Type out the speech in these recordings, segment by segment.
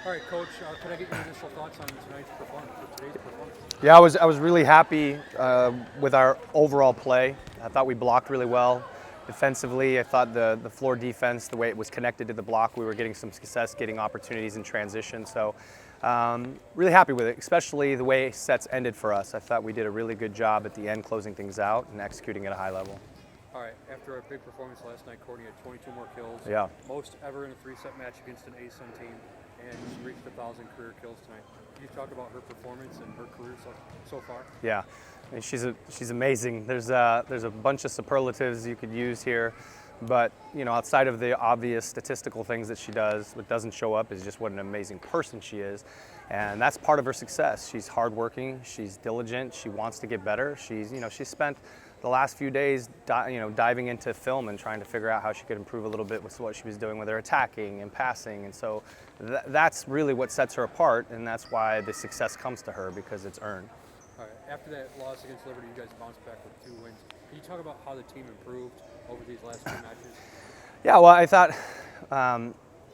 All right, Coach, can I get your initial thoughts on tonight's performance, or today's performance? Yeah, I was really happy with our overall play. I thought we blocked really well. Defensively, I thought the floor defense, the way it was connected to the block, we were getting some success, getting opportunities in transition. So really happy with it, especially the way sets ended for us. I thought we did a really good job at the end closing things out and executing at a high level. All right, after a big performance last night, Courtney had 22 more kills. Yeah. Most ever in a three-set match against an ASUN team, and she reached 1,000 career kills tonight. Can you talk about her performance and her career so far? Yeah, I mean, she's amazing. There's a bunch of superlatives you could use here, but outside of the obvious statistical things that she does, what doesn't show up is just what an amazing person she is, and that's part of her success. She's hardworking, she's diligent, she wants to get better. She's spent the last few days diving into film and trying to figure out how she could improve a little bit with what she was doing with her attacking and passing, and so that's really what sets her apart, and that's why the success comes to her, because it's earned. All right, after that loss against Liberty, you guys bounced back with 2 wins. Can you talk about how the team improved over these last 2 matches? Yeah, well, I thought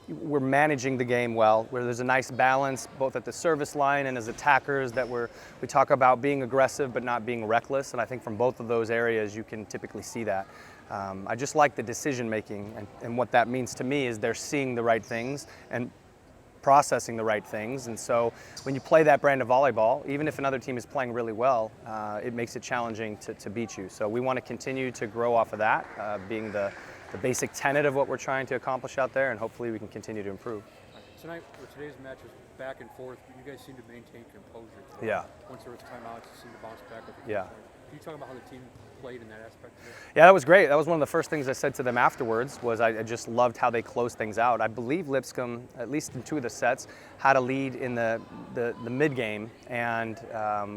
we're managing the game well, where there's a nice balance both at the service line and as attackers, that we talk about being aggressive but not being reckless, and I think from both of those areas you can typically see that. I just like the decision making, and what that means to me is they're seeing the right things and processing the right things, and so when you play that brand of volleyball, even if another team is playing really well, it makes it challenging to beat you. So we want to continue to grow off of that, being the basic tenet of what we're trying to accomplish out there, and hopefully we can continue to improve. Tonight, or today's match was back and forth, but you guys seem to maintain composure. Yeah. Once there was timeouts, you seemed to bounce back with the Yeah. point. Can you talk about how the team played in that aspect of it? Yeah, that was great. That was one of the first things I said to them afterwards, was I just loved how they closed things out. I believe Lipscomb, at least in 2 of the sets, had a lead in the mid-game, and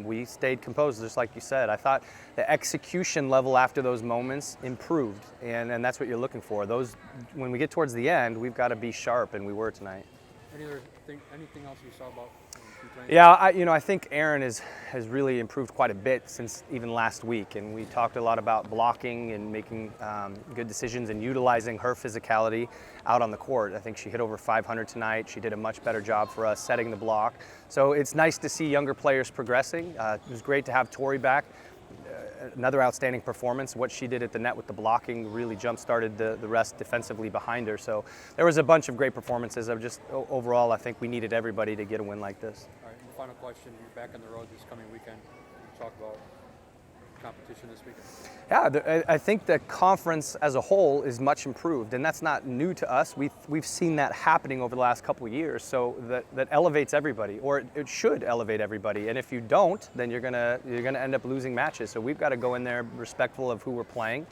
we stayed composed, just like you said. I thought the execution level after those moments improved, and that's what you're looking for. When we get towards the end, we've got to be sharp, and we were tonight. Anything else you saw about tonight? Yeah, I think Erin has really improved quite a bit since even last week, and we talked a lot about blocking and making good decisions and utilizing her physicality out on the court. I think she hit over 500 tonight. She did a much better job for us setting the block. So it's nice to see younger players progressing. It was great to have Tori back. Another outstanding performance. What she did at the net with the blocking really jump-started the rest defensively behind her. So there was a bunch of great performances. Overall, I think we needed everybody to get a win like this. All right, and the final question, you're back on the road this coming weekend. Can you talk about competition this weekend? Yeah, I think the conference as a whole is much improved, and that's not new to us. We've seen that happening over the last couple of years, so that elevates everybody, or it should elevate everybody. And if you don't, then you're gonna end up losing matches. So we've got to go in there respectful of who we're playing,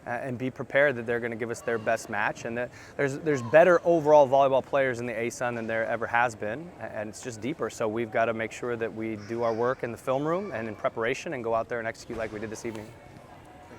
and be prepared that they're going to give us their best match, and that there's better overall volleyball players in the ASUN than there ever has been, and it's just deeper. So we've got to make sure that we do our work in the film room and in preparation and go out there and execute like we did this evening.